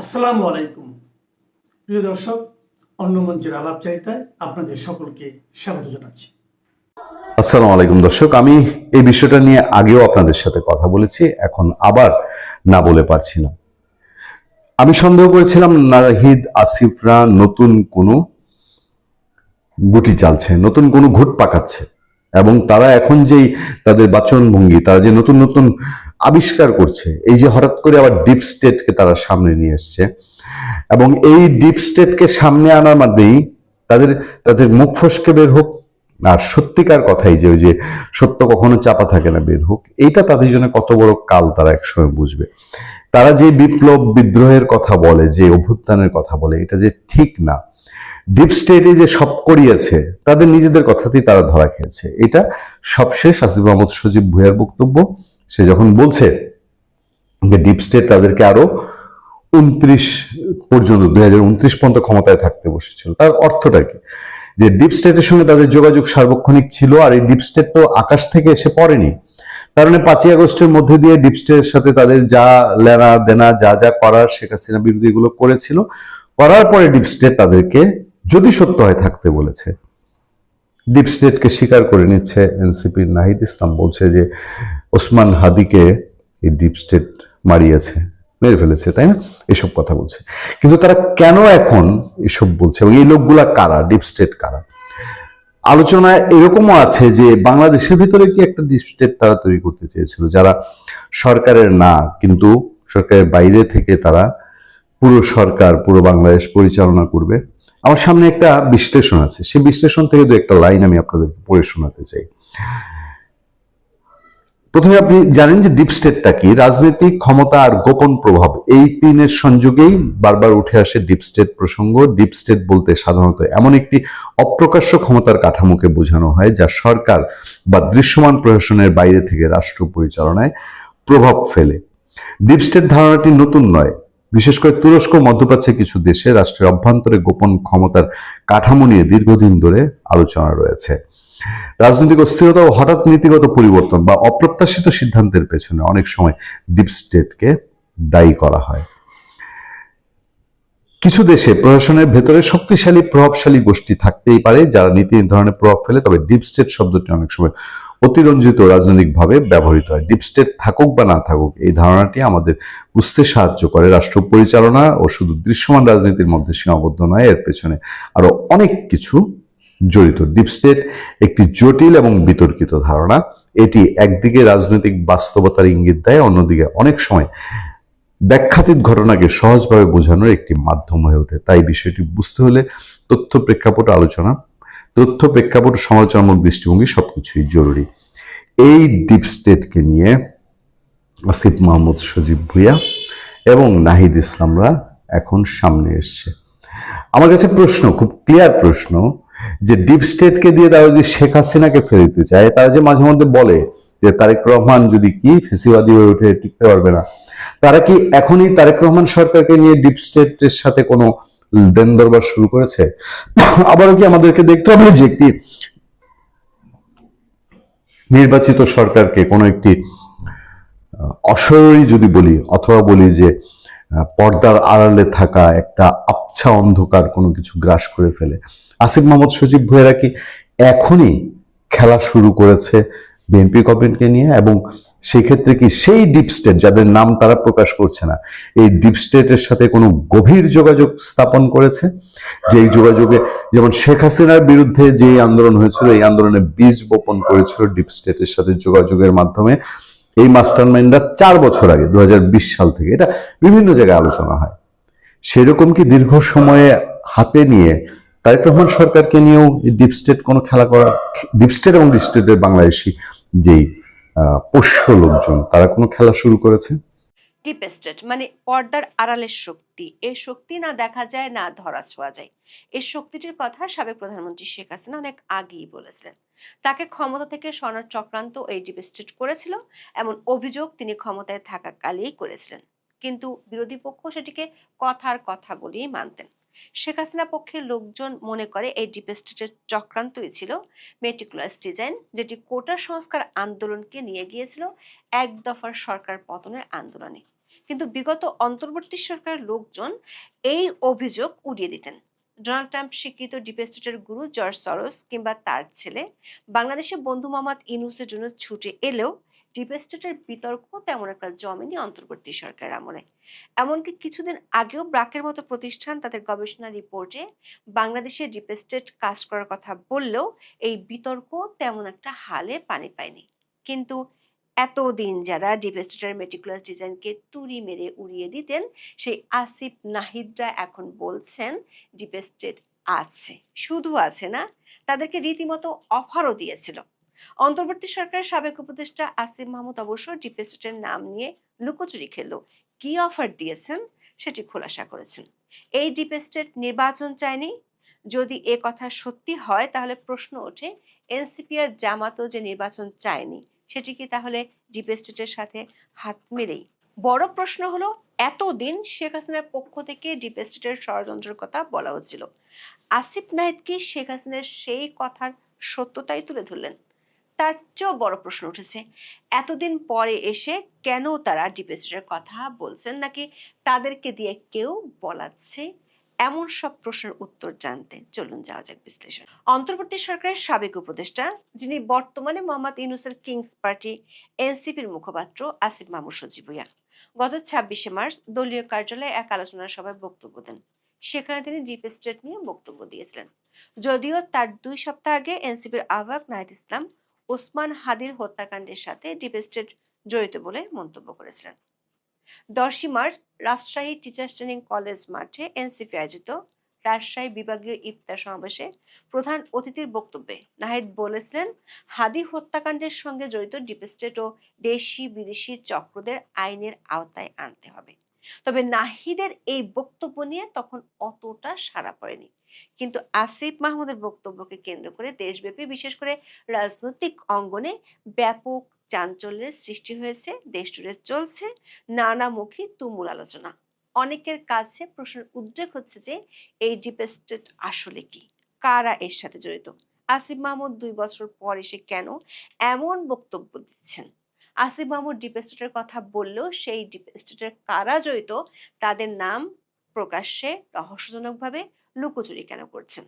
আসসালামু আলাইকুম প্রিয় দর্শক, অন্য মঞ্চের আলাপচারিতায় আপনাদের সকলকে স্বাগত জানাচ্ছি। আসসালামু আলাইকুম দর্শক, আমি এই বিষয়টা নিয়ে আগেও আপনাদের সাথে কথা বলেছি, এখন আবার না বলে পারছি না। আমি সন্দেহ করেছিলাম নাহিদ আসিফরা নতুন কোনো গুটি চালছে, নতুন কোনো ঘুট পাকাচ্ছে, এবং তারা এখন যেই তাদের বাচনভঙ্গি, তারা যে নতুন নতুন আবিষ্কার করছে, এই যে হঠাৎ করে আবার ডিপ স্টেটকে তারা সামনে নিয়ে এসছে, এবং এই ডিপ স্টেটকে সামনে আনার মাধ্যমেই তাদের তাদের মুখ ফসকে বের হোক, আর সত্যিকার কথাই যে ওই যে সত্য কখনো চাপা থাকে না বের হোক, এইটা তাদের জন্য কত বড় কাল তারা একসময় বুঝবে। তারা যে বিপ্লব বিদ্রোহের কথা বলে, যে অভ্যুত্থানের কথা বলে, এটা যে ঠিক না। ডিপ স্টেটে যে সব করিয়েছে তাদের নিজেদের কথাতেই তারা ধরা খেয়েছে। এটা সবশেষ আসিফ মাহমুদ সজীব ভুঁইয়ার বক্তব্য। সে যখন বলছে যে ডিপ স্টেট তাদেরকে আরো 29 পর্যন্ত 2029 পর্যন্ত ক্ষমতায় থাকতে বসেছিল, তার অর্থটা কি? যে ডিপ স্টেটের সঙ্গে তাদের যোগাযোগ সার্বক্ষণিক ছিল, আর এই ডিপ স্টেট তো আকাশ থেকে এসে পড়েনি। কারণ 5ই আগস্টের মধ্যে দিয়ে ডিপ স্টেটের সাথে তাদের যা লেনা দেনা, যা যা করার শেখ হাসিনা বিরোধী গুলো করেছিল, করার পরে ডিপ স্টেট তাদেরকে যদি সত্য হয় থাকতে বলেছে। ডিপ স্টেটকে স্বীকার করে নিচ্ছে এনসিপির নাহিদ ইসলাম, বলছে যে ওসমান হাদিকে এই ডিপ স্টেট মারিয়েছে, মেরে ফেলেছে, তাই না? এসব কথা বলছে। কিন্তু তারা কেন এখন এসব বলছে, এবং এই লোকগুলা কারা, ডিপ স্টেট কারা? আলোচনায় এরকমও আছে যে বাংলাদেশের ভিতরে কি একটা ডিপ স্টেট তারা তৈরি করতে চেয়েছিল, যারা সরকারের না, কিন্তু সরকারের বাইরে থেকে তারা পুরো সরকার, পুরো বাংলাদেশ পরিচালনা করবে। আমার সামনে একটা বিশ্লেষণ আছে, সেই বিশ্লেষণ থেকে দু একটা লাইন আমি আপনাদেরকে পড়ে শোনাতে চাই। প্রথমে আপনি জানেন যে ডিপ স্টেটটা কি? রাজনৈতিক ক্ষমতা আর গোপন প্রভাব, এই তিনের সংযোগেই বারবার উঠে আসে ডিপ স্টেট প্রসঙ্গ। ডিপ স্টেট বলতে সাধারণত এমন একটি অপ্রকাশ্য ক্ষমতার কাঠামোকে বোঝানো হয় যা সরকার বা দৃশ্যমান প্রশাসনের বাইরে থেকে রাষ্ট্র পরিচালনায় প্রভাব ফেলে। ডিপ স্টেট ধারণাটি নতুন নয়। বিশেষ করে তুরস্ক, মধ্যপ্রাচ্যের কিছু দেশে রাষ্ট্রের অভ্যন্তরে গোপন ক্ষমতার কাঠামো নিয়ে দীর্ঘদিন ধরে আলোচনা রয়েছে। রাজনৈতিক অস্থিরতা ও হঠাৎ নীতিগত পরিবর্তন বা অপ্রত্যাশিত সিদ্ধান্তের পেছনে অনেক সময় ডিপ স্টেটকে দায়ী করা হয়। কিছু দেশে প্রশাসনের ভেতরে শক্তিশালী প্রভাবশালী গোষ্ঠী থাকতেই পারে যারা নীতি নির্ধারণে প্রভাব ফেলে, তবে ডিপ স্টেট শব্দটি অনেক সময় অতিরঞ্জিত রাজনৈতিকভাবে ব্যবহৃত হয়। ডিপ স্টেট থাকুক বা না থাকুক, এই ধারণাটি আমাদের বুঝতে সাহায্য করে রাষ্ট্র পরিচালনা ও শুধু দৃশ্যমান রাজনীতির মধ্যে সীমাবদ্ধ নয়, এর পেছনে আরো অনেক কিছু জড়িত। ডিপ স্টেট একটি জটিল এবং বিতর্কিত ধারণা। এটি একদিকে রাজনৈতিক বাস্তবতার ইঙ্গিত দেয়, অন্যদিকে অনেক সময় ব্যাখ্যাতীত ঘটনাকে সহজভাবে বোঝানোর একটি মাধ্যম হয়ে ওঠে। তাই বিষয়টি বুঝতে হলে তথ্য প্রেক্ষাপট আলোচনা, তথ্য প্রেক্ষাপট সমালোচনামূলক দৃষ্টিভঙ্গি সবকিছুই জরুরি। এই ডিপ স্টেটকে নিয়ে আসিফ মাহমুদ সজীব ভুঁইয়া এবং নাহিদ ইসলামরা এখন সামনে এসছে। আমার কাছে প্রশ্ন, খুব ক্লিয়ার প্রশ্ন, যে ডিপ স্টেটকে দিয়ে তারা যদি শেখ হাসিনাকে ফেলে দিতে চায়, তারা যে মাঝে মধ্যে বলে যে তারেক রহমান যদি কি ফেসিবাদী হয়ে উঠে টিকতে পারবে না, তারা কি এখনই তারেক রহমান সরকারকে নিয়ে ডিপ স্টেটের সাথে কোনো দেন দরবার শুরু করেছে? আবারও কি আমাদেরকে দেখতে হবে যে একটি নির্বাচিত সরকারকে কোনো একটি অশরীরী যদি বলি, অথবা বলি যে পর্দার আড়ালে থাকা একটা আবছা অন্ধকার কোনো কিছু গ্রাস করে ফেলে? আসিফ মাহমুদ সজীব ভুঁইয়ারা কি এখনই খেলা শুরু করেছে বিএনপি গভর্নমেন্টকে নিয়ে? এবং সেই ক্ষেত্রে কি সেই ডিপ স্টেট, যাদের নাম তারা প্রকাশ করছে না, এই ডিপ স্টেটের সাথে কোনো গভীর যোগাযোগ স্থাপন করেছে? যে এই যোগাযোগে, যেমন শেখ হাসিনার বিরুদ্ধে যে আন্দোলন হয়েছিল, এই আন্দোলনে বীজ বপন করেছিল ডিপ স্টেটের সাথে যোগাযোগের মাধ্যমে এই মাস্টার মাইন্ডরা 4 বছর আগে 2020 সাল থেকে, এটা বিভিন্ন জায়গায় আলোচনা হয়। সেরকম কি দীর্ঘ সময়ে হাতে নিয়ে তারেক রহমান সরকারকে নিয়েও ডিপ স্টেট কোনো খেলা করা, ডিপ স্টেট এবং ডিপ স্টেটের বাংলাদেশি যেই পোষ্য লোকজন, তারা কোনো খেলা শুরু করেছে? ডিপ স্টেট মানে পর্দার আড়ালের শক্তি। এই শক্তি না দেখা যায়, না ধরা ছোঁয়া যায়। এই শক্তিটির কথা সাবেক প্রধানমন্ত্রী শেখ হাসিনা অনেক আগেই বলেছিলেন। তাকে ক্ষমতা থেকে সরানোর চক্রান্ত এই ডিপ স্টেট করেছিল, এমন অভিযোগ তিনি ক্ষমতায় থাকাকালেই করেছিলেন। কিন্তু বিরোধী পক্ষ সেটিকে কথার কথা বলেই মানতেন। শেখ হাসিনা পক্ষের লোকজন মনে করে এই ডিপ স্টেটের চক্রান্তই ছিল মেটিকুলাস ডিজাইন, যেটি কোটা সংস্কার আন্দোলনকে নিয়ে গিয়েছিল এক দফার সরকার পতনের আন্দোলনে। কিন্তু বিগত অন্তর্বর্তী সরকারের লোকজন এই অভিযোগ উড়িয়ে দিতেন। ডোনাল্ড ট্রাম্প স্বীকৃত ডিপ স্টেটের গুরু জর্জ সরোস কিংবা তার ছেলে বাংলাদেশে বন্ধু মোহাম্মদ ইউনূসের জন্য ছুটে এলেও ডিপ স্টেটের বিতর্ক তেমন একটা জমেনি অন্তর্বর্তী সরকারের আমলে। এমনকি কিছুদিন আগেও ব্রাকের মতো প্রতিষ্ঠান তাদের গবেষণা রিপোর্টে বাংলাদেশের ডিপ স্টেট কাজ করার কথা বললেও এই বিতর্ক তেমন একটা হালে পানি পায়নি। কিন্তু এতদিন যারা ডিপ স্টেটের মেটিকুলাস ডিজাইনকে তুড়ি মেরে উড়িয়ে দিতেন, সেই আসিফ নাহিদরা এখন বলছেন ডিপ স্টেট আছে, শুধু আছে না, তাদেরকে রীতিমতো অফারও দিয়েছিল। অন্তর্বর্তী সরকারের সাবেক উপদেষ্টা আসিফ মাহমুদ অবশ্য ডিপ স্টেটের নাম নিয়ে লুকোচুরি খেললো। কি অফার দিয়েছেন সেটি খোলাসা করেছেন। এই ডিপ স্টেট নির্বাচন চায়নি। যদি এ কথা সত্যি হয় তাহলে প্রশ্ন ওঠে, এনসিপি আর জামাতও যে নির্বাচন চায়নি সেটি কি তাহলে ডিপ স্টেটের সাথে হাত মিলেই? বড় প্রশ্ন হলো, এতদিন শেখ হাসিনার পক্ষ থেকে ডিপ স্টেটের ষড়যন্ত্রের কথা বলা হচ্ছিল, আসিফ নাহিদ কি শেখ হাসিনার সেই কথার সত্যতাই তুলে ধরলেন? তার চেয়েও বড় প্রশ্ন উঠেছে, এতদিন পরে এসে কেন তারা ডিপ স্টেটের কথা বলছেন, নাকি তাদেরকে দিয়ে কেউ বলাচ্ছে? এমন সব প্রশ্নের উত্তর জানতে চলুন যাওয়া যাক বিশ্লেষণ। অন্তর্বর্তী সরকারের সাবেক উপদেষ্টা, যিনি বর্তমানে মোহাম্মদ ইউনূসের কিংস পার্টি এনসিপির মুখপাত্র আসিফ মাহমুদ সজীব ভুঁইয়া, গত 26শে মার্চ দলীয় কার্যালয়ে এক আলোচনা সভায় বক্তব্য দেন। সেখানে তিনি ডিপ স্টেট নিয়ে বক্তব্য দিয়েছিলেন। যদিও তার 2 সপ্তাহ আগে এনসিপির আহ্বায়ক নাহিদ ইসলাম ওসমান হাদির হত্যাকাণ্ডের সাথে ডিপ স্টেট জড়িত বলে মন্তব্য করেছিলেন। 10 March Rajshahi teachers training college মাঠে এনসিপি আয়োজিত রাজশাহী বিভাগীয় ইফতার সমাবেশে প্রধান অতিথির বক্তব্যে নাহিদ বলেছিলেন, হাদি হত্যাকাণ্ডের সঙ্গে জড়িত ডিপ স্টেট ও দেশি বিদেশি চক্রদের আইনের আওতায় আনতে হবে। তবে নাহিদের এই বক্তব্য নিয়ে তখন অতটা সাড়া পড়েনি। কিন্তু আসিফ মাহমুদের বক্তব্যকে কেন্দ্র করে দেশব্যাপী, বিশেষ করে রাজনৈতিক অঙ্গনে ব্যাপক চাঞ্চল্যের সৃষ্টি হয়েছে। দেশ জুড়ে চলছে নানামুখী তুমুল আলোচনা। অনেকের কাছে প্রশ্নের উদ্রেক হচ্ছে যে এই ডিপ স্টেট আসলে কি, কারা এর সাথে জড়িত? আসিফ মাহমুদ 2 বছর পর এসে কেন এমন বক্তব্য দিচ্ছেন? আসিফ মাহমুদ ডিপ স্টেটের কথা বললেও সেই ডিপ স্টেটের কারা জড়িত তাদের নাম প্রকাশ্যে রহস্যজনকভাবে লুকোচুরি কেন করছেন,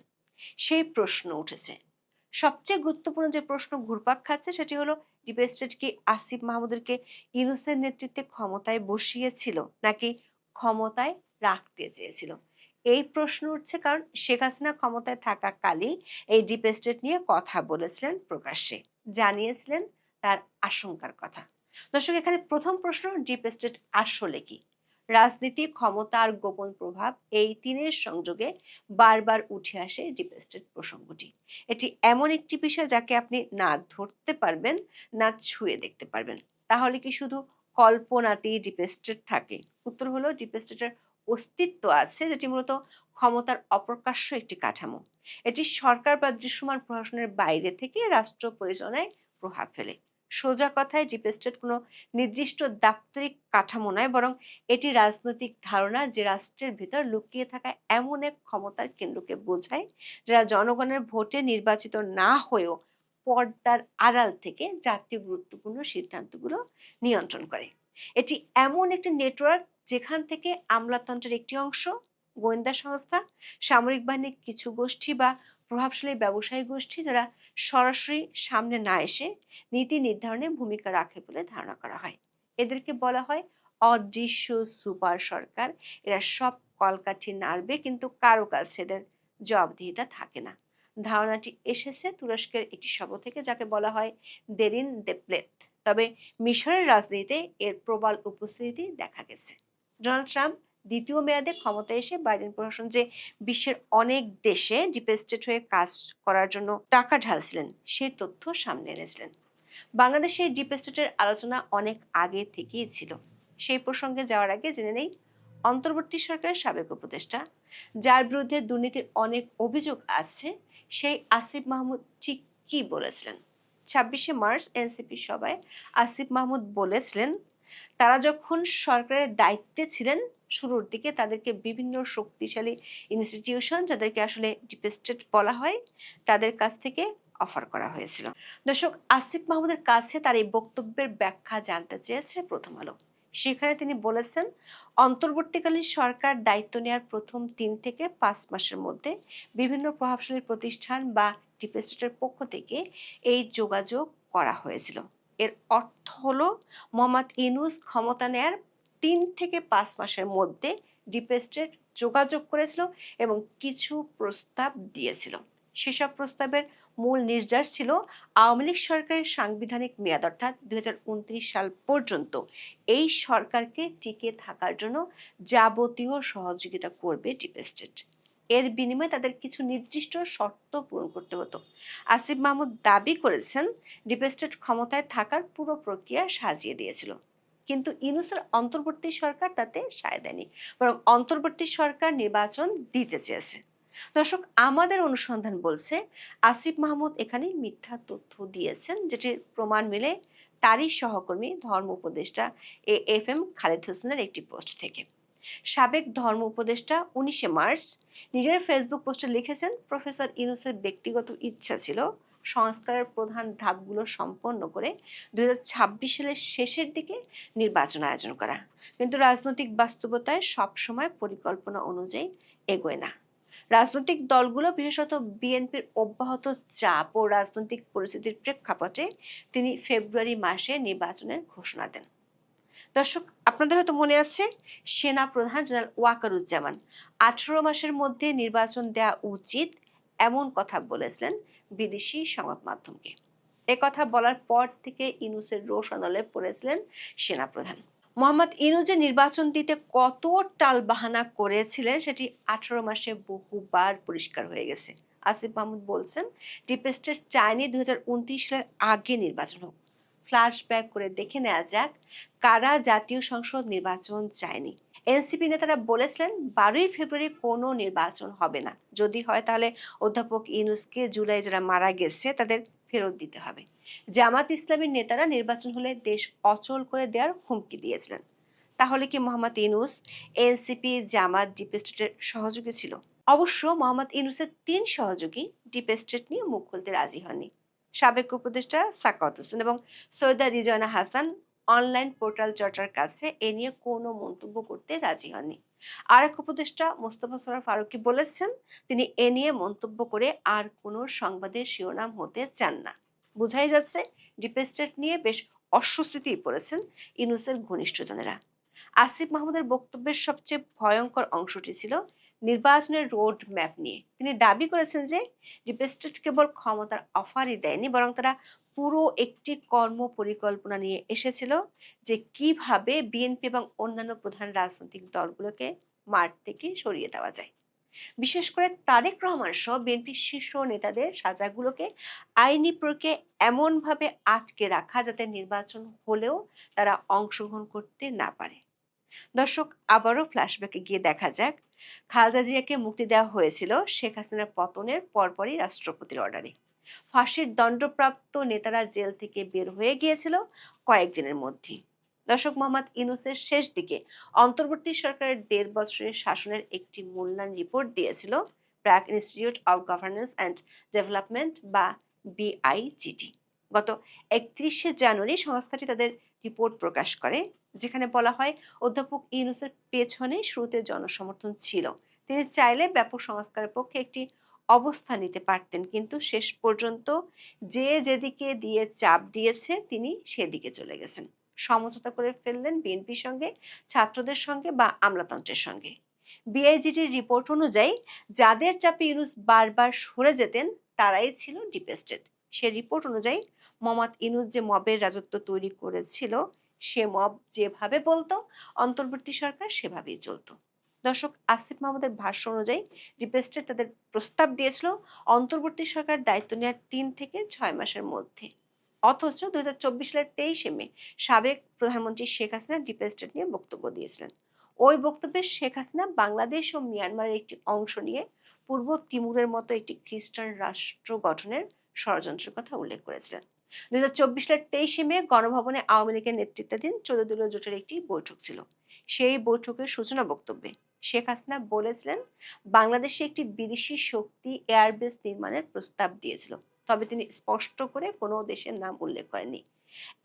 সেই প্রশ্ন উঠেছে। সবচেয়ে গুরুত্বপূর্ণ যে প্রশ্ন ঘুরপাক খাচ্ছে সেটি হলো, ডিপ স্টেট কি আসিফ মাহমুদকে ইউনূসের নেতৃত্বে ক্ষমতায় বসিয়েছিল নাকি ক্ষমতায় রাখতে চেয়েছিল? এই প্রশ্ন উঠছে কারণ শেখ হাসিনা ক্ষমতায় থাকাকালীন এই ডিপ স্টেট নিয়ে কথা বলেছিলেন, প্রকাশ্যে জানিয়েছিলেন তার আশঙ্কার কথা। দর্শক, এখানে প্রথম প্রশ্ন, ডিপ স্টেট আসলে কি? রাজনীতি, ক্ষমতা আর গোপন প্রভাব, এই তিনের সংযোগে বারবার উঠে আসে ডিপ স্টেট প্রসঙ্গটি। এটি এমন একটি বিষয় যাকে আপনি না ধরতে পারবেন না ছুঁয়ে দেখতে পারবেন। তাহলে কি শুধু কল্পনাতেই ডিপ স্টেট থাকে? উত্তর হলো, ডিপ স্টেটের অস্তিত্ব আছে, যেটি মূলত ক্ষমতার অপ্রকাশ্য একটি কাঠামো। এটি সরকার বা দৃশ্যমান প্রশাসনের বাইরে থেকে রাষ্ট্র পরিচালনায় প্রভাব ফেলে। সোজা কথায় ডিপ স্টেট কোনো নির্দিষ্ট দাপ্তরিক কাঠামো নয়, বরং এটি রাজনৈতিক ধারণা যে রাষ্ট্রের ভিতর লুকিয়ে থাকা এমন এক ক্ষমতার কেন্দ্রকে বোঝায় যারা জনগণের ভোটে নির্বাচিত না হয়েও পর্দার আড়াল থেকে জাতীয় গুরুত্বপূর্ণ সিদ্ধান্তগুলো নিয়ন্ত্রণ করে। এটি এমন একটি নেটওয়ার্ক যেখান থেকে আমলাতন্ত্রের একটি অংশ, গোয়েন্দা সংস্থা, সামরিক বাহিনীর কিছু গোষ্ঠী বা প্রভাবশালী ব্যবসায়ী গোষ্ঠী, যারা সরাসরি সামনে না এসে নীতি নির্ধারণে ভূমিকা রাখে বলে ধারণা করা হয়। এদেরকে বলা হয় অদৃশ্য সুপার সরকার। এরা সব কলকাঠি নাড়বে, কিন্তু কারো কাছে এদের জবাবদিহিতা থাকে না। ধারণাটি এসেছে তুরস্কের একটি সভা থেকে, যাকে বলা হয় দেরিন দেপ্লেত। তবে মিশরের রাজনীতিতে এর প্রবল উপস্থিতি দেখা গেছে। ডোনাল্ড ট্রাম্প দ্বিতীয় মেয়াদে ক্ষমতায় এসে বাইডেন প্রশাসন যে বিশ্বের অনেক দেশে ডিপ স্টেট হয়ে কাজ করার জন্য টাকা ঢালছিলেন সেই তথ্য সামনে এনেছিলেন। বাংলাদেশে ডিপ স্টেটের আলোচনা অনেক আগে থেকেই ছিল। সেই প্রসঙ্গে যাওয়ার আগে জেনে নেই অন্তর্বর্তী সরকারের সাবেক উপদেষ্টা, যার বিরুদ্ধে দুর্নীতির অনেক অভিযোগ আছে, সেই আসিফ মাহমুদ ঠিক কি বলেছিলেন। 26শে মার্চ এনসিপি সভায় আসিফ মাহমুদ বলেছিলেন, তারা যখন সরকারের দায়িত্বে ছিলেন শুরুর দিকে তাদেরকে বিভিন্ন শক্তিশালী ইনস্টিটিউশন, যাদেরকে আসলে ডিপ স্টেট বলা হয়, তাদের কাছ থেকে অফার করা হয়েছিল। দর্শক, আসিফ মাহমুদের কাছে তার এই বক্তব্যের ব্যাখ্যা জানতে চেয়েছে প্রথম আলো। সেখানে তিনি বলেছেন, অন্তর্বর্তীকালীন সরকার দায়িত্ব নেওয়ার প্রথম ৩ থেকে ৫ মাসের মধ্যে বিভিন্ন প্রভাবশালী প্রতিষ্ঠান বা ডিপ স্টেটের পক্ষ থেকে এই যোগাযোগ করা হয়েছিল। এর অর্থ হলো মোহাম্মদ ইউনূস ক্ষমতা নেয়ার ৩ থেকে ৫ মাসের মধ্যে ডিপ স্টেট যোগাযোগ করেছিল এবং কিছু প্রস্তাব দিয়েছিল। সেসব প্রস্তাবের মূল নির্যাস ছিল আওয়ামী লীগ সরকারের সাংবিধানিক মেয়াদ অর্থাৎ ২০২৯ সাল পর্যন্ত এই সরকারকে টিকে থাকার জন্য যাবতীয় সহযোগিতা করবে ডিপ স্টেট। এর বিনিময়ে তাদের কিছু নির্দিষ্ট শর্ত পূরণ করতে হতো। আসিফ মাহমুদ দাবি করেছেন, ডিপ স্টেট ক্ষমতায় থাকার পুরো প্রক্রিয়া সাজিয়ে দিয়েছিল, কিন্তু ইউনূসের অন্তর্বর্তী সরকার তাতে সায় দেয়নি, বরং অন্তর্বর্তী সরকার নির্বাচন দিতে চেয়েছে। দর্শক, আমাদের অনুসন্ধান বলছে আসিফ মাহমুদ এখানে মিথ্যা তথ্য দিয়েছেন, যেটির প্রমাণ মিলে তারই সহকর্মী ধর্ম উপদেষ্টা এএফএম খালেদ হোসেনের একটি পোস্ট থেকে। সাবেক ধর্ম উপদেষ্টা 19 মার্চ নিজের ফেসবুক পোস্টে লিখেছেন, প্রফেসর ইউনূসের ব্যক্তিগত ইচ্ছা ছিল সংস্কারের প্রধান ধাপগুলো সম্পন্ন করে 2026 সালের শেষের দিকে নির্বাচন আয়োজন করা, কিন্তু রাজনৈতিক বাস্তবতায় সবসময় পরিকল্পনা অনুযায়ী এগোয় না। রাজনৈতিক দলগুলো, বিশেষত বিএনপির অব্যাহত চাপ ও রাজনৈতিক পরিস্থিতির প্রেক্ষাপটে তিনি ফেব্রুয়ারি মাসে নির্বাচনের ঘোষণা দেন। দর্শক, আপনাদের হয়তো মনে আছে, সেনা প্রধান জেনারেল ওয়াকারুজ্জামান 18 মাসের মধ্যে নির্বাচন দেওয়া উচিত এমন কথা বলেছিলেন বিদেশি সংবাদ মাধ্যমকে। কথা বলার পর থেকে ইউনূসের রোষানলে পড়েছিলেন সেনা প্রধান। মোহাম্মদ ইউনূস যে নির্বাচন দিতে কত টালবাহানা করেছিলেন সেটি 18 মাসে বহুবার পরিষ্কার হয়ে গেছে। আসিফ মাহমুদ বলছেন, ডিপ স্টেট চায়নি 2029 সালের আগে নির্বাচন হোক। ফ্ল্যাশব্যাক করে দেখে নেওয়া যাক কারা জাতীয় সংসদ নির্বাচন চায়নি। এনসিপি নেতারা বলেছিলেন 12ই ফেব্রুয়ারি কোনো নির্বাচন হবে না, যদি হয় তাহলে অধ্যাপক ইউনূসকে জুলাই যারা মারা গেছে তাদের ফেরত দিতে হবে। জামাত ইসলামীর নেতারা নির্বাচন হলে দেশ অচল করে দেওয়ার হুমকি দিয়েছিলেন। তাহলে কি মোহাম্মদ ইউনূস, এনসিপি, জামাত ডিপ স্টেটের সহযোগী ছিল? অবশ্য মোহাম্মদ ইউনূসের 3 সহযোগী ডিপ স্টেট নিয়ে মুখ খুলতে রাজি হননি। সাবেক উপদেষ্টা সাখাওয়াত হোসেন এবং সৈয়দা রিজওয়ানা হাসান অনলাইন পোর্টাল চর্চার কাছে এ নিয়ে কোনো মন্তব্য করতে রাজি হননি। আরেক উপদেষ্টা মোস্তফা সরোয়ার ফারুকী বলেছেন, তিনি এ নিয়ে মন্তব্য করে আর কোনো সংবাদের শিরোনাম হতে চান না। বোঝাই যাচ্ছে ডিপ স্টেট নিয়ে বেশ অস্বস্তিতেই পড়েছেন ইউনূসের ঘনিষ্ঠজনেরা। আসিফ মাহমুদের বক্তব্যের সবচেয়ে ভয়ঙ্কর অংশটি ছিল নির্বাচনের রোড ম্যাপ নিয়ে। তিনি দাবি করেছেন যে ডিপ স্টেট কেবল ক্ষমতার অফারই দেয়নি, বরং তারা পুরো একটি কর্ম পরিকল্পনা নিয়ে এসেছিল যে কিভাবে বিএনপি এবং অন্যান্য প্রধান রাজনৈতিক দলগুলোকে মাঠ থেকে সরিয়ে দেওয়া যায়। বিশেষ করে তারেক রহমান সহ বিএনপির শীর্ষ নেতাদের সাজাগুলোকে আইনি প্রক্রিয়ায় এমনভাবে আটকে রাখা যাতে নির্বাচন হলেও তারা অংশগ্রহণ করতে না পারে। দর্শক, আবারও ফ্ল্যাশব্যাকে গিয়ে দেখা যাক, খালেদা জিয়াকে মুক্তি দেওয়া হয়েছিল শেখ হাসিনার পতনের পরপরই রাষ্ট্রপতির অর্ডারে। ফাঁসির দণ্ডপ্রাপ্ত নেতারা জেল থেকে বের হয়ে গিয়েছিল কয়েকদিনের মধ্যেই। দর্শক, মোহাম্মদ ইউনূসের শেষ দিকে অন্তর্বর্তী সরকারের 1.5 বছরের শাসনের একটি মূল্যায়ন রিপোর্ট দিয়েছিল প্রাক institute of governance and development বা বিআইজিডি। গত 31শে জানুয়ারি সংস্থাটি তাদের রিপোর্ট প্রকাশ করে, যেখানে বলা হয় অধ্যাপক ইউনূসের পেছনে শুরুতে জনসমর্থন ছিল। তিনি চাইলে ব্যাপক সংস্কারের পক্ষে একটি অবস্থান নিতে পারতেন, কিন্তু শেষ পর্যন্ত যে যেদিকে দিয়ে চাপ দিয়েছে তিনি সেদিকে চলে গেছেন। সমঝোতা করে ফেললেন বিএনপির সঙ্গে, ছাত্রদের সঙ্গে বা আমলাতন্ত্রের সঙ্গে। বিআইজিটির রিপোর্ট অনুযায়ী যাদের চাপে ইউনূস বারবার সরে যেতেন তারাই ছিল ডিপ স্টেট। সে রিপোর্ট অনুযায়ী মোহাম্মদ ইউনূস যে মবের রাজত্ব তৈরি করেছিল, সে মব যেভাবে বলতো অন্তর্বর্তী সরকার সেভাবেই চলতো। দর্শক, আসিফ মাহমুদের ভাষ্য অনুযায়ী ডিপ স্টেট তাদের প্রস্তাব দিয়েছিল অন্তর্বর্তী সরকার দায়িত্ব নেওয়ার 3 থেকে 6 মাসের মধ্যে। অথচ 2024 সালের 23শে মে সাবেক প্রধানমন্ত্রী শেখ হাসিনা ডিপ স্টেট নিয়ে বক্তব্য দিয়েছিলেন। ওই বক্তব্যে শেখ হাসিনা বাংলাদেশ ও মিয়ানমারের একটি অংশ নিয়ে পূর্ব তিমুরের মতো একটি খ্রিস্টান রাষ্ট্র গঠনের ষড়যন্ত্রের কথা উল্লেখ করেছিলেন। 2024 সালের 23শে মে গণভবনে আওয়ামী লীগের নেতৃত্বাধীন 14 দলীয় জোটের একটি বৈঠক ছিল। সেই বৈঠকের সূচনা বক্তব্যে শেখ হাসিনা বলেছিলেন, বাংলাদেশে একটি বিদেশি শক্তি এয়ারবেস নির্মাণের প্রস্তাব দিয়েছিল, তবে তিনি স্পষ্ট করে কোনো দেশের নাম উল্লেখ করেননি।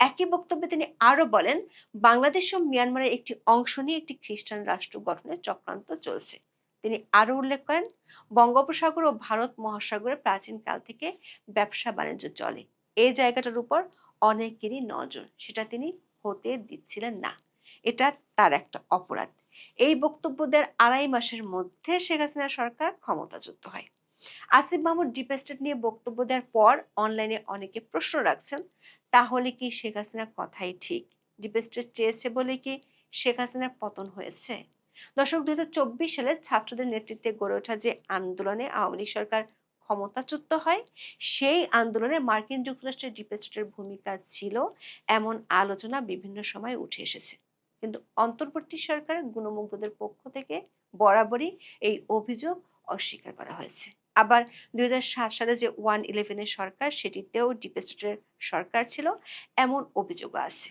একই বক্তব্যে তিনি আরো বলেন, বাংলাদেশ ও মিয়ানমারের একটি অংশ নিয়ে একটি খ্রিস্টান রাষ্ট্র গঠনের চক্রান্ত চলছে। তিনি আরো উল্লেখ করেন, বঙ্গোপসাগর ও ভারত মহাসাগরে প্রাচীনকাল থেকে ব্যবসা বাণিজ্য চলে। এই জায়গাটার উপর অনেকেরই নজর, সেটা তিনি হতে দিচ্ছিলেন না। এটা তার একটা অপরাধ। এই বক্তব্য দেওয়ার 2.5 মাসের মধ্যে শেখ হাসিনার সরকার ক্ষমতাচ্যুত হয়। আসিফ মাহমুদ ডিপ স্টেট নিয়ে বক্তব্য দেওয়ার পর অনলাইনে অনেকে প্রশ্ন রাখছেন, তাহলে কি শেখ হাসিনার কথাই ঠিক? ডিপ স্টেট চেয়েছে বলে কি শেখ হাসিনার পতন হয়েছে? দর্শক, 2024 সালে ছাত্রদের নেতৃত্বে গড়ে ওঠা যে আন্দোলনে আওয়ামী লীগ সরকার ক্ষমতাচ্যুত হয়, সেই আন্দোলনে মার্কিন যুক্তরাষ্ট্রের ডিপ স্টেটের ভূমিকা ছিল এমন আলোচনা বিভিন্ন সময় উঠে এসেছে। কিন্তু অন্তর্বর্তী সরকারের গুণমুগ্ধদের পক্ষ থেকে বরাবরই এই অভিযোগ অস্বীকার করা হয়েছে। আবার 2007 সালে যে 1-11 সরকার, সেটিতেও ডিপ স্টেটের সরকার ছিল এমন অভিযোগও আছে।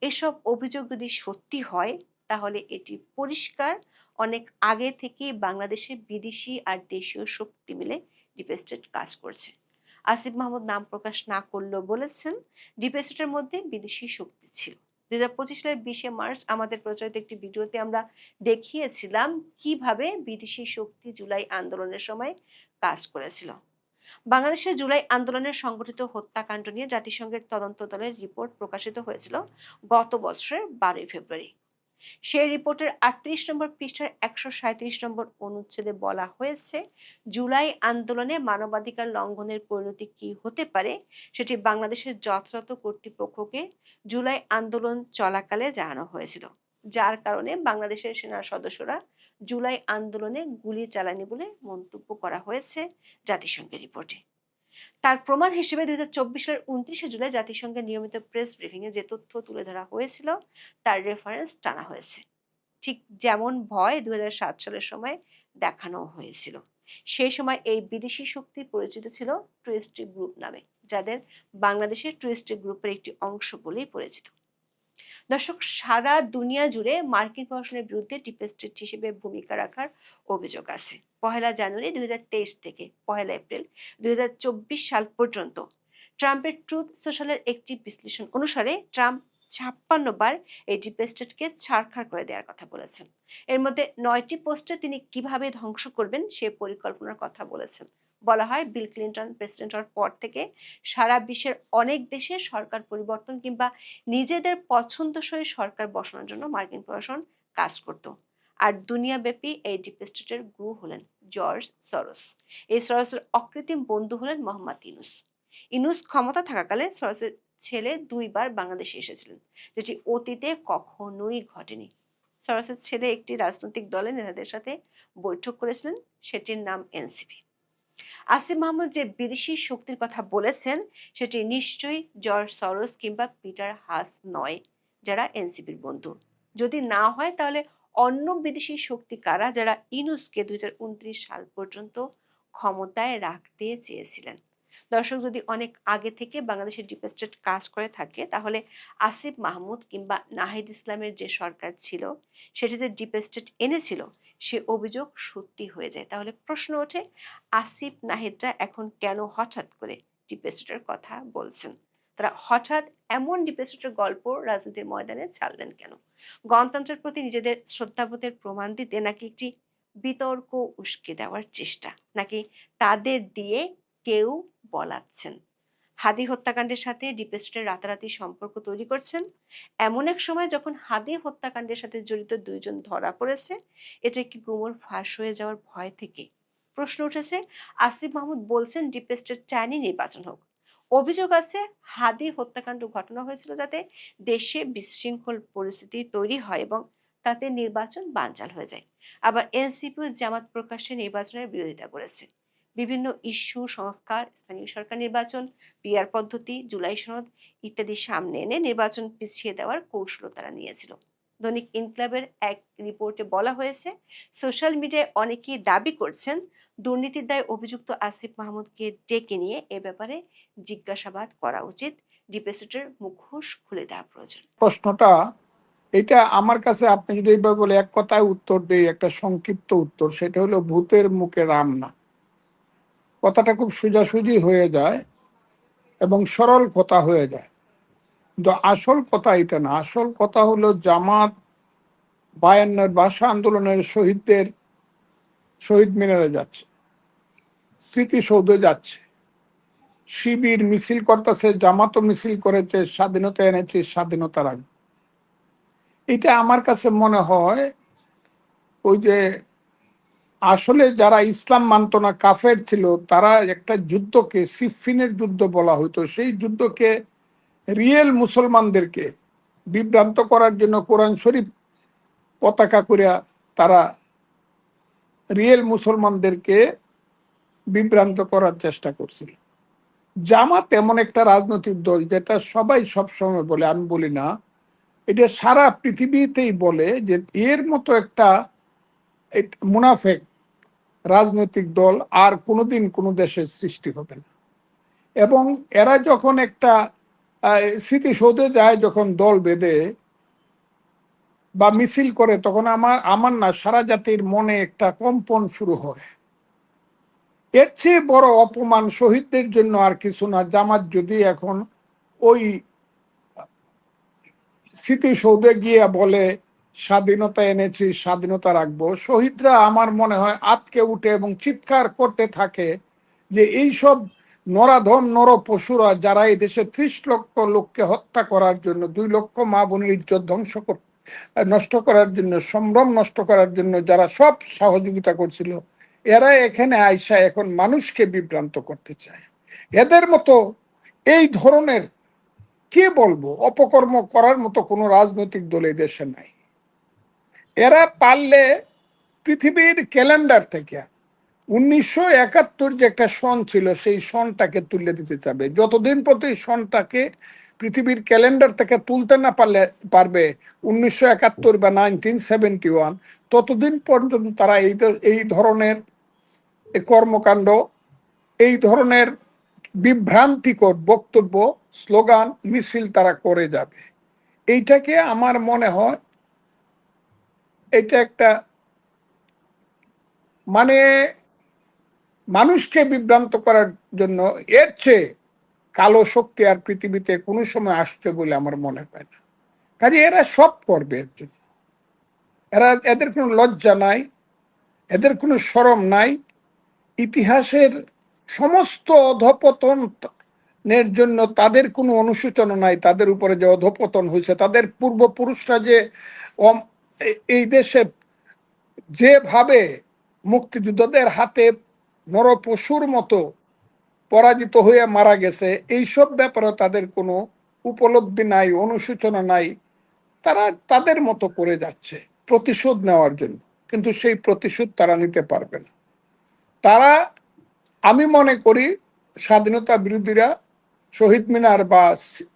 এসব অভিযোগ যদি সত্যি হয়, তাহলে এটি পরিষ্কার অনেক আগে থেকেই বাংলাদেশে বিদেশি আর দেশীয় শক্তি মিলে ডিপ স্টেট কাজ করছে। আসিফ মাহমুদ নাম প্রকাশ না করলেও বলেছেন, ডিপ স্টেটের মধ্যে বিদেশি শক্তি ছিল। 2025 সালের 20 মার্চ আমাদের প্রচারিত একটি ভিডিওতে আমরা দেখিয়েছিলাম কিভাবে বিদেশি শক্তি জুলাই আন্দোলনের সময় কাজ করেছিল। বাংলাদেশের জুলাই আন্দোলনের সংগঠিত হত্যাকাণ্ড নিয়ে জাতিসংঘের তদন্ত দলের রিপোর্ট প্রকাশিত হয়েছিল গত বছরের 12 ফেব্রুয়ারি। সেই রিপোর্টের 38 নম্বর পৃষ্ঠার 137 নম্বর অনুচ্ছেদে বলা হয়েছে, জুলাই আন্দোলনে মানবাধিকার লঙ্ঘনের পরিণতি কি হতে পারে সেটি বাংলাদেশের যথাযথ কর্তৃপক্ষকে জুলাই আন্দোলন চলাকালে জানানো হয়েছিল, যার কারণে বাংলাদেশের সেনা সদস্যরা জুলাই আন্দোলনে গুলি চালায়নি বলে মন্তব্য করা হয়েছে জাতিসংঘের রিপোর্টে। তার প্রমাণ হিসেবে 2024 সালের 29 জুলাই জাতিসংঘের নিয়মিত প্রেস ব্রিফিং এ যে তথ্য তুলে ধরা হয়েছিল তার রেফারেন্স টানা হয়েছে। ঠিক যেমন ভয় 2007 সালের সময় দেখানো হয়েছিল। সেই সময় এই বিদেশি শক্তি পরিচিত ছিল টুরিস্টিক গ্রুপ নামে, যাদের বাংলাদেশের টুরিস্টিক গ্রুপের একটি অংশ বলেই পরিচিত। দর্শক, সারা দুনিয়া জুড়ে মার্কিন প্রশাসনের বিরুদ্ধে ডিপ স্টেট হিসেবে ভূমিকা রাখার অভিযোগ আছে। 1 জানুয়ারি 2023 থেকে 1 এপ্রিল 2024 সাল পর্যন্ত ট্রাম্পের ট্রুথ সোশ্যালের একটি বিশ্লেষণ অনুসারে ট্রাম্প 56 বার এই ডিপ স্টেটকে ছাড়খাড় করে দেওয়ার কথা বলেছেন। এর মধ্যে 9টি পোস্টে তিনি কিভাবে ধ্বংস করবেন সে পরিকল্পনার কথা বলেছেন। বলা হয়, বিল ক্লিন্টন প্রেসিডেন্ট হওয়ার পর থেকে সারা বিশ্বের অনেক দেশে সরকার পরিবর্তন কিংবা নিজেদের পছন্দসই সরকার বসানোর জন্য মার্কিন প্রশাসন কাজ করত। আর দুনিয়াব্যাপী এই ডিপ স্টেটের গুরু হলেন জর্জ সরোস। এই সরোসের অকৃত্রিম বন্ধু হলেন মোহাম্মদ ইউনূস। ইউনূস ক্ষমতা থাকাকালে সরোসের ছেলে 2 বার বাংলাদেশে এসেছিলেন, যেটি অতীতে কখনোই ঘটেনি। সরোসের ছেলে একটি রাজনৈতিক দলের নেতাদের সাথে বৈঠক করেছিলেন, সেটির নাম এনসিপি। আসিফ মাহমুদ যে বিদেশি শক্তির কথা বলেছেন, সেটি নিশ্চয়ই জর্জ সরোস কিংবা পিটার হাস নয়, যারা এনসিপির বন্ধু। যদি না হয়, তাহলে অন্য বিদেশি শক্তি কারা, যারা ইউনূসকে 2029 সাল পর্যন্ত ক্ষমতায় রাখতে চেয়েছিলেন? দর্শক, যদি অনেক আগে থেকে বাংলাদেশের ডিপ স্টেট কাজ করে থাকে, তাহলে আসিফ মাহমুদ কিংবা নাহিদ ইসলামের যে সরকার ছিল, সেটি যে ডিপ স্টেট এনেছিল, সে অভিযোগ সত্যি হয়ে যায়। তাহলে প্রশ্ন ওঠে, আসিফ নাহিদরা এখন কেন হঠাৎ করে ডিপ স্টেটের কথা বলছেন? তারা হঠাৎ এমন ডিপ স্টেটের গল্প রাজনীতির ময়দানে ছাড়লেন কেন? গণতন্ত্রের প্রতি নিজেদের শ্রদ্ধাবোধের প্রমাণ দিতে, নাকি একটি বিতর্ক উস্কে দেওয়ার চেষ্টা, নাকি তাদের দিয়ে কেউ বলাচ্ছেন? হাদি হত্যাকাণ্ডের সাথে ডিপ স্টেটের রাতারাতি সম্পর্ক তৈরি করছেন এমন এক সময় যখন হাদি হত্যাকাণ্ডের সাথে জড়িত 2 জন ধরা পড়েছে, এটা কি গুমর ফাঁস হয়ে যাওয়ার ভয় থেকে? প্রশ্ন উঠেছে, আসিফ মাহমুদ বলছেন ডিপ স্টেট চায়নি নির্বাচন হোক। অভিযোগ আছে হাদি হত্যাকাণ্ড ঘটনা হয়েছিল যাতে দেশে বিশৃঙ্খল পরিস্থিতি তৈরি হয় এবং তাতে নির্বাচন বানচাল হয়ে যায়। আবার এনসিপি ও জামাত প্রকাশ্যে নির্বাচনের বিরোধিতা করেছে। বিভিন্ন ইস্যু, সংস্কার, স্থানীয় সরকার নির্বাচন, পিআর পদ্ধতি, জুলাই সনদ ইত্যাদি সামনে এনে নির্বাচন পিছিয়ে দেওয়ার কৌশল তারা নিয়েছিল। দৈনিক ইনকিলাবের এক রিপোর্টে বলা হয়েছে, সোশ্যাল মিডিয়ায় অনেকেই দাবি করছেন দুর্নীতির দায়ে অভিযুক্ত আসিফ মাহমুদকে ডেকে নিয়ে এ ব্যাপারে জিজ্ঞাসাবাদ করা উচিত, ডিপ স্টেটের মুখোশ খুলে দেওয়া প্রয়োজন। প্রশ্নটা এটা আমার কাছে, আপনি যদি এইভাবে বলে এক কথায় উত্তর দেই, একটা সংক্ষিপ্ত উত্তর, সেটা হলো ভূতের মুখে রাম না। কথাটা খুব সোজাসুজি হয়ে যায়। এবং সরল কথা হয়ে যায়। কিন্তু আসল কথা এটা না। আসল কথা হলো জামাত 52 ভাষা আন্দোলনের শহীদদের শহীদ মিনারে যাচ্ছে, স্মৃতিসৌধে যাচ্ছে, শিবির মিছিল করতেছে, জামাতও মিছিল করেছে, স্বাধীনতা এনেছে, স্বাধীনতার আগে। এটা আমার কাছে মনে হয় ওই যে আসলে যারা ইসলাম মানত না, কাফের ছিল, তারা একটা যুদ্ধকে সিফিনের যুদ্ধ বলা হতো, সেই যুদ্ধকে রিয়েল মুসলমানদেরকে বিভ্রান্ত করার জন্য কোরআন শরীফ পতাকা করিয়া তারা রিয়েল মুসলমানদেরকে বিভ্রান্ত করার চেষ্টা করছিল। জামাত এমন একটা রাজনৈতিক দল যেটা সবাই সবসময় বলে, আমি বলি না, এটা সারা পৃথিবীতেই বলে যে এর মতো একটা মুনাফেক রাজনৈতিক দল আর কোনোদিন কোনো দেশের সৃষ্টি হবে না। এবং এরা যখন একটা স্মৃতিসৌধে যায়, যখন দল বেঁধে বা মিছিল করে, তখন আমার না সারা জাতির মনে একটা কম্পন শুরু হয়। এর চেয়ে বড় অপমান শহীদদের জন্য আর কিছু না। জামাত যদি এখন ওই স্মৃতিসৌধে গিয়ে বলে স্বাধীনতা এনেছি, স্বাধীনতা রাখবো, শহীদরা আমার মনে হয় আতকে উঠে এবং চিৎকার করতে থাকে যে এইসব নরাধম নর পশুরা যারা এই দেশে 30 লক্ষ লোককে হত্যা করার জন্য, 2 লক্ষ মা বোনের ইজ্জত নষ্ট করার জন্য, সম্ভ্রম নষ্ট করার জন্য যারা সব সহযোগিতা করছিল, এরা এখানে আইসা এখন মানুষকে বিভ্রান্ত করতে চায়। এদের মতো এই ধরনের, কে বলবো, অপকর্ম করার মতো কোনো রাজনৈতিক দল এই দেশে নাই। এরা পারলে পৃথিবীর ক্যালেন্ডার থেকে 1971 যে একটা সন ছিল, সেই সনটাকে তুলে দিতে চাবে। যতদিন প্রতি সনটাকে পৃথিবীর ক্যালেন্ডার থেকে তুলতে না পারবে 1971 বা 1971, ততদিন পর্যন্ত তারা এই ধরনের কর্মকাণ্ড, এই ধরনের বিভ্রান্তিকর বক্তব্য, স্লোগান, মিছিল তারা করে যাবে। এইটাকে আমার মনে হয় এটা একটা মানে মানুষকে বিভ্রান্ত করার জন্য এর চেয়ে কালো শক্তি আর পৃথিবীতে কোনো সময় আসছে বলে আমার মনে হয় না। কাজে এরা সব করবে এর জন্য। এদের কোনো লজ্জা নাই, এদের কোনো শরম নাই। ইতিহাসের সমস্ত অধপতনের জন্য তাদের কোনো অনুশোচনা নাই। তাদের উপরে যে অধপতন হয়েছে, তাদের পূর্বপুরুষরা যে এই দেশে যেভাবে মুক্তিযোদ্ধাদের হাতে নরপশুর মতো পরাজিত হয়ে মারা গেছে, এইসব ব্যাপারে তাদের কোনো উপলব্ধি নাই, অনুশোচনা নাই। তারা তাদের মতো করে যাচ্ছে প্রতিশোধ নেওয়ার জন্য, কিন্তু সেই প্রতিশোধ তারা নিতে পারবে না। তারা, আমি মনে করি স্বাধীনতা বিরোধীরা শহীদ মিনার বা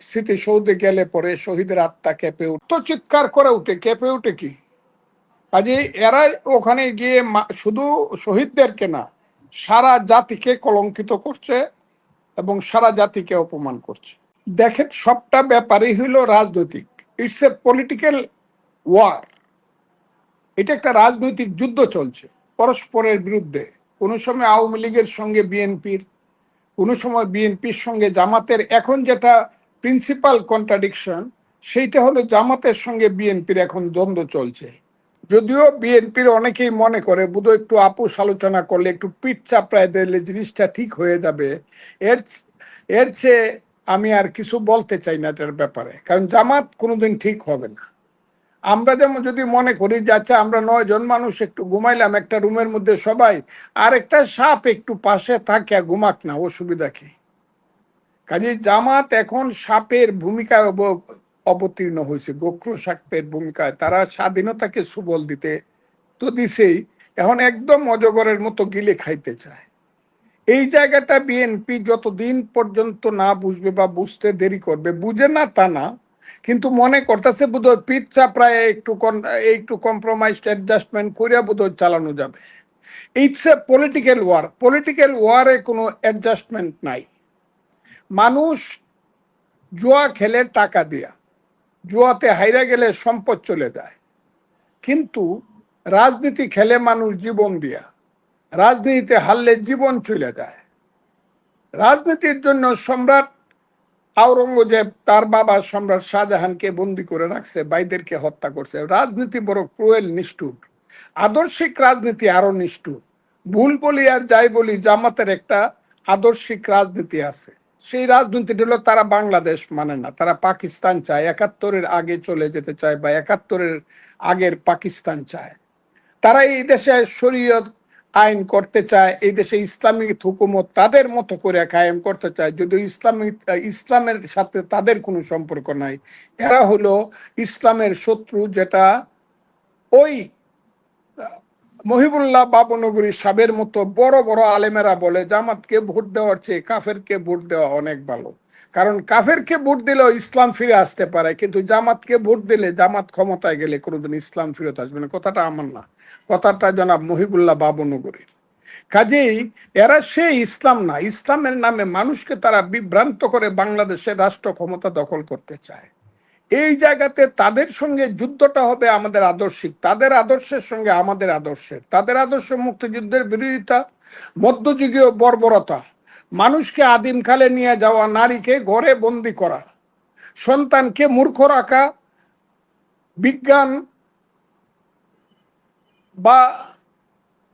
স্মৃতিসৌধে গেলে পরে শহীদের আত্মা কেঁপে উঠে, চিৎকার করে উঠে, কেঁপে উঠে কি। কাজে এরা ওখানে গিয়ে শুধু শহীদদেরকে না, সারা জাতিকে কলঙ্কিত করছে এবং সারা জাতিকে অপমান করছে। দেখেন, সবটা ব্যাপারই হইল রাজনৈতিক। It's a political war. এটা একটা রাজনৈতিক যুদ্ধ চলছে পরস্পরের বিরুদ্ধে। কোনো সময় আওয়ামী লীগের সঙ্গে বিএনপির, কোনো সময় বিএনপির সঙ্গে জামাতের। এখন যেটা প্রিন্সিপাল কন্ট্রাডিকশন, সেইটা হলো জামাতের সঙ্গে বিএনপির এখন দ্বন্দ্ব চলছে। যদিও বিএনপির অনেকেই মনে করে বোধহয় একটু আপোষ আলোচনা করলে, একটু পিঠ চাপড়ায় দিলে জিনিসটা ঠিক হয়ে যাবে। এর চেয়ে আমি আর কিছু বলতে চাই না এটার ব্যাপারে, কারণ জামাত কোনোদিন ঠিক হবে না। আমরা যেমন যদি মনে করি যে আচ্ছা আমরা 9 জন মানুষ একটু ঘুমাইলাম একটা রুমের মধ্যে সবাই, আর একটা সাপ একটু পাশে থাকে ঘুমাক না, অসুবিধা কি। কাজে জামাত এখন সাপের ভূমিকায় অবতীর্ণ হয়েছে, গোখরো সাপের ভূমিকায়। তারা স্বাধীনতাকে সুবল দিতে তো দিছেই, এখন একদম অজগরের মতো গিলে খাইতে চায়। এই জায়গাটা বিএনপি যতদিন পর্যন্ত না বুঝবে বা বুঝতে দেরি করবে, বুঝে না তা না, কিন্তু মনে করতেছে বোধহয় পিঠ চাপড়ায় একটু কম্প্রোমাইজ অ্যাডজাস্টমেন্ট করিয়া বোধহয় চালানো যাবে। It's a political war. Political ওয়ারে কোনো অ্যাডজাস্টমেন্ট নাই। মানুষ জুয়া খেলে টাকা দিয়া, জুয়াতে হাইরা গেলে সম্পদ চলে যায়, কিন্তু রাজনীতি খেলে মানুষ জীবন দিয়া, রাজনীতিতে হারলে জীবন চলে যায়। রাজনীতির জন্য সম্রাট আওরঙ্গজেব তার বাবা সম্রাট শাহজাহানকে বন্দি করে রাখছে, ভাইদেরকে হত্যা করছে। রাজনীতি বড় ক্রুয়েল, নিষ্ঠুর। আদর্শিক রাজনীতি আরো নিষ্ঠুর। ভুল বলি আর যাই বলি, জামাতের একটা আদর্শিক রাজনীতি আছে। সেই রাজনীতিটা হলো তারা বাংলাদেশ মানে না, তারা পাকিস্তান চায়, 71-এর আগে চলে যেতে চায় বা 71-এর আগের পাকিস্তান চায়। তারা এই দেশে শরীয়ত আইন করতে চায়, এই দেশে ইসলামিক হুকুমত তাদের মতো করে কায়েম করতে চায়, যদিও ইসলামের সাথে তাদের কোনো সম্পর্ক নাই। এরা হলো ইসলামের শত্রু, যেটা ওই মহিবুল্লাহ বাবুনগরী সাহেবের মতো বড় বড় আলেমেরা বলে জামাতকে ভোট দেওয়ার চেয়ে কাফেরকে ভোট দেওয়া অনেক ভালো। কারণ কাফেরকে ভোট দিলেও ইসলাম ফিরে আসতে পারে, কিন্তু জামাতকে ভোট দিলে, জামাত ক্ষমতায় গেলে কোনোদিন ইসলাম ফিরত আসবে না। কথাটা আমার না, কথাটা জনাব মহিবুল্লাহ বাবুনগরীর। কাজেই এরা সে ইসলাম না, ইসলামের নামে মানুষকে তারা বিভ্রান্ত করে বাংলাদেশের রাষ্ট্র ক্ষমতা দখল করতে চায়। এই জায়গাতে তাদের সঙ্গে যুদ্ধটা হবে আমাদের আদর্শিক, তাদের আদর্শের সঙ্গে আমাদের আদর্শের। তাদের আদর্শ মুক্তিযুদ্ধের বিরোধিতা, মধ্যযুগীয় বর্বরতা, মানুষকে আদিমকালে নিয়ে যাওয়া, নারীকে ঘরে বন্দি করা, সন্তানকে মূর্খ রাখা, বিজ্ঞান বা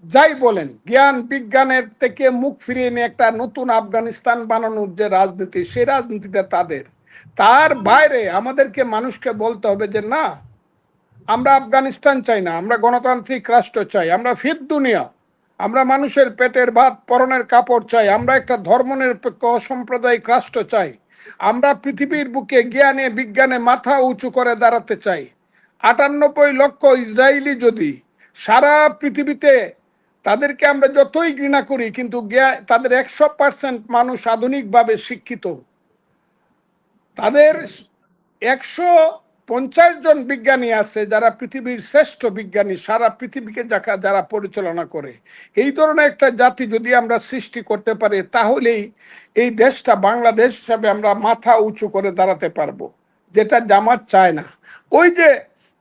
যাই বলেন, জ্ঞান বিজ্ঞানের থেকে মুখ ফিরিয়ে নিয়ে একটা নতুন আফগানিস্তান বানানোর যে রাজনীতি, সেই রাজনীতিটা তাদের। তার বাইরে আমাদেরকে মানুষকে বলতে হবে যে না, আমরা আফগানিস্তান চাই না, আমরা গণতান্ত্রিক রাষ্ট্র চাই, আমরা ফিত দুনিয়া, আমরা মানুষের পেটের ভাত পরনের কাপড় চাই, আমরা একটা ধর্মনিরপেক্ষ অসাম্প্রদায়িক রাষ্ট্র চাই, আমরা পৃথিবীর বুকে জ্ঞানে বিজ্ঞানে মাথা উঁচু করে দাঁড়াতে চাই। 98 লক্ষ ইসরায়েলি যদি সারা পৃথিবীতে, তাদেরকে আমরা যতই ঘৃণা করি, কিন্তু তাদের 100% মানুষ আধুনিকভাবে শিক্ষিত। তাদের 150 জন বিজ্ঞানী আছে যারা পৃথিবীর শ্রেষ্ঠ বিজ্ঞানী, সারা পৃথিবীকে যারা পরিচালনা করে। এই ধরনের একটা জাতি যদি আমরা সৃষ্টি করতে পারি, তাহলেই এই দেশটা বাংলাদেশ হিসাবে আমরা মাথা উঁচু করে দাঁড়াতে পারবো, যেটা জামাত চায় না। ওই যে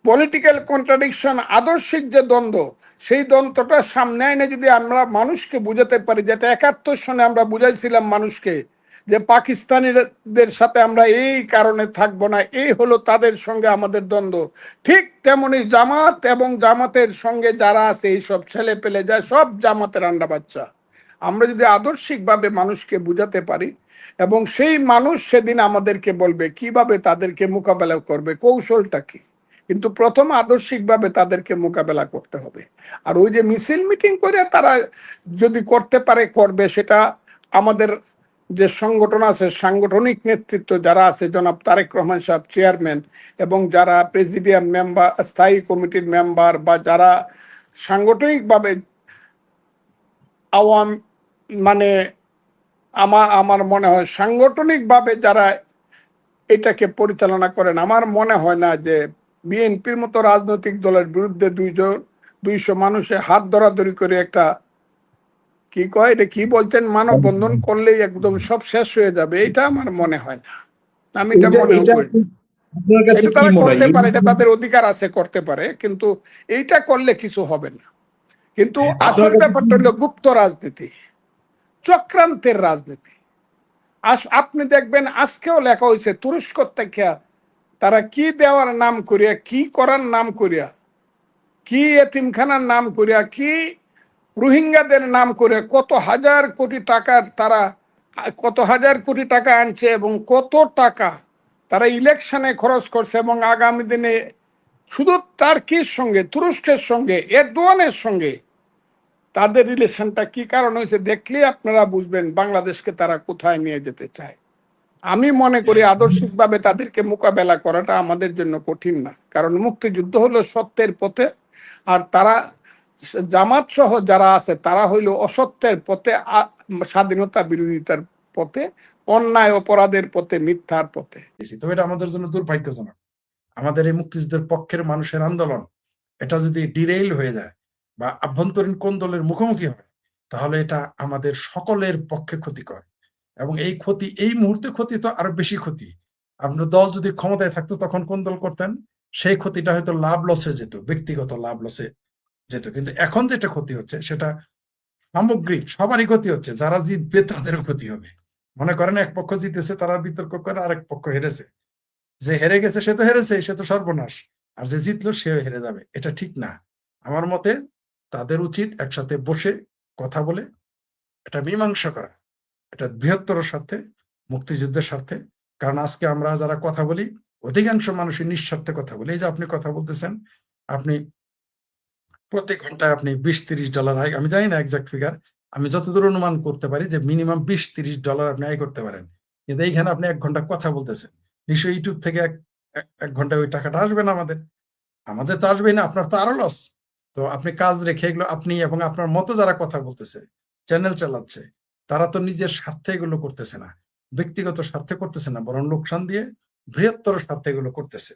পলিটিক্যাল কন্ট্রাডিকশন, আদর্শিক যে দ্বন্দ্ব, সেই দ্বন্দ্বটা সামনে এনে যদি আমরা মানুষকে বুঝাতে পারি, যেটা 71 সনে আমরা বুঝাইছিলাম মানুষকে যে পাকিস্তানিদের সাথে আমরা এই কারণে থাকবো না, এই হলো তাদের সঙ্গে আমাদের দ্বন্দ্ব। ঠিক তেমনি জামাত এবং জামাতের সঙ্গে যারা আছে, এইসব ছেলে পেলে যায়, সব জামাতের আন্ডা বাচ্চা। আমরা যদি আদর্শিকভাবে মানুষকে বুঝাতে পারি, এবং সেই মানুষ সেদিন আমাদেরকে বলবে কিভাবে তাদেরকে মোকাবেলা করবে, কৌশলটা কি। কিন্তু প্রথম আদর্শিকভাবে তাদেরকে মোকাবেলা করতে হবে। আর ওই যে মিছিল মিটিং করে তারা যদি করতে পারে, করবে, সেটা আমাদের যে সংগঠন আছে, সাংগঠনিক নেতৃত্ব যারা আছে, জনাব তারেক রহমান সাহেব চেয়ারম্যান, এবং যারা প্রেসিডিয়াম মেম্বার, স্থায়ী কমিটির মেম্বার, বা যারা সাংগঠনিকভাবে আওয়াম মানে আমার মনে হয় সাংগঠনিকভাবে যারা এটাকে পরিচালনা করেন, আমার মনে হয় না যে বিএনপির মতো রাজনৈতিক দলের বিরুদ্ধে 200 মানুষে হাত ধরাধরি করে একটা, কি কয় এটা, কি বলছেন, মানববন্ধন করলেই একদম সব শেষ হয়ে যাবে, এটা আমার মনে হয় না। আমি এটা মনে করি। আপনার কাছে এটা কি তারা মনে হয়? করতে পারে, এটা তাদের অধিকার আছে, করতে পারে, কিন্তু এইটা করলে কিছু হবে না। কিন্তু আসল আপনার কাছে ব্যাপারটা হলো গুপ্ত রাজনীতি, চক্রান্তের রাজনীতি। আপনি দেখবেন আজকেও লেখা হয়েছে তুরস্ক থেকে তারা কি দেওয়ার নাম করিয়া, কি করার নাম করিয়া, কি এতিমখানার নাম করিয়া, কি রোহিঙ্গাদের নাম করে কত হাজার কোটি টাকার তারা, কত হাজার কোটি টাকা আনছে, এবং কত টাকা তারা ইলেকশনে খরচ করছে, এবং আগামী দিনে শুধু টার্কির সঙ্গে, তুরস্কের সঙ্গে, এরদোয়ানের সঙ্গে তাদের রিলেশনটা কি কারণ হয়েছে, দেখলে আপনারা বুঝবেন বাংলাদেশকে তারা কোথায় নিয়ে যেতে চায়। আমি মনে করি আদর্শিকভাবে তাদেরকে মোকাবেলা করাটা আমাদের জন্য কঠিন না, কারণ মুক্তিযুদ্ধ হলো সত্যের পথে, আর তারা জামাত সহ যারা আছে তারা হইল অসত্যের পথে, স্বাধীনতা বিরোধিতার পথে, অন্যায় অপরাধের পথে, মিথ্যার পথে। তবে এটা আমাদের জন্য দুর্ভাগ্যজনক। আমাদের এই মুক্তিযুদ্ধের পক্ষের মানুষের আন্দোলন, এটা যদি ডিরেইল হয়ে যায় বা আভ্যন্তরীণ কোন্দলের মুখোমুখি হয়, তাহলে এটা আমাদের সকলের পক্ষে ক্ষতিকর। এবং এই ক্ষতি, এই মুহূর্তে ক্ষতি তো আরো বেশি ক্ষতি। আপনার দল যদি ক্ষমতায় থাকতো তখন কোন্দল করতেন, সেই ক্ষতিটা হয়তো লাভ লসে যেত, ব্যক্তিগত লাভ লসে যেত। কিন্তু এখন যেটা ক্ষতি হচ্ছে সেটা সামগ্রিক, সবারই ক্ষতি হচ্ছে, যারা জিতবে তাদেরও ক্ষতি হবে। মনে করেন এক পক্ষ জিতেছে, তারা বিতর্ক করে আরেক পক্ষ হেরেছে, যে হেরে গেছে সে তো হেরেছে, সে তো সর্বনাশ, আর যে জিতলো সেও হেরে যাবে, এটা ঠিক না। আমার মতে তাদের উচিত একসাথে বসে কথা বলে এটা মীমাংসা করা, এটা বৃহত্তর স্বার্থে, মুক্তিযুদ্ধের স্বার্থে। কারণ আজকে আমরা যারা কথা বলি অধিকাংশ মানুষের নিঃস্বার্থে কথা বলি। এই যে আপনি কথা বলতেছেন, আপনি প্রতি ঘন্টায় আপনি $20-30 আয়, আমি জানি না একজাক্ট ফিগার, আমি যতদূর অনুমান করতে পারি যে মিনিমাম $20-30 আপনি আয় করতে পারেন। কিন্তু এইখানে আপনি 1 ঘন্টা কথা বলতেছেন, নিশ্চয়ই ইউটিউব থেকে এক ঘন্টায় ওই টাকাটা আসবে না আমাদের, আমাদের তো আসবেই না, আপনার তো আরো লস। তো আপনি কাজ রেখে এগুলো আপনি এবং আপনার মতো যারা কথা বলতেছে, চ্যানেল চালাচ্ছে, তারা তো নিজের স্বার্থে এগুলো করতেছে না, ব্যক্তিগত স্বার্থে করতেছে না, বরং লোকসান দিয়ে বৃহত্তর স্বার্থে এগুলো করতেছে।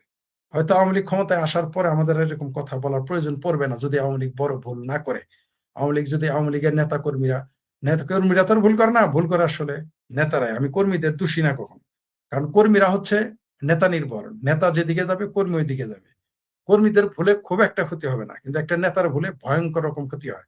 হয়তো আওয়ামী লীগ ক্ষমতায় আসার পরে আমাদের এরকম কথা বলার প্রয়োজন পড়বে না, যদি আওয়ামী লীগ বড় ভুল না করে। আওয়ামী লীগের নেতা কর্মীরা তো আর ভুল করে না, ভুল করে আসলে নেতারাই। আমি কর্মীদের দোষী না কখন, কারণ কর্মীরা হচ্ছে নেতা নির্ভর, নেতা যেদিকে যাবে কর্মী ওই দিকে যাবে। কর্মীদের ভুলে খুব একটা ক্ষতি হবে না, কিন্তু একটা নেতার ভুলে ভয়ঙ্কর রকম ক্ষতি হয়।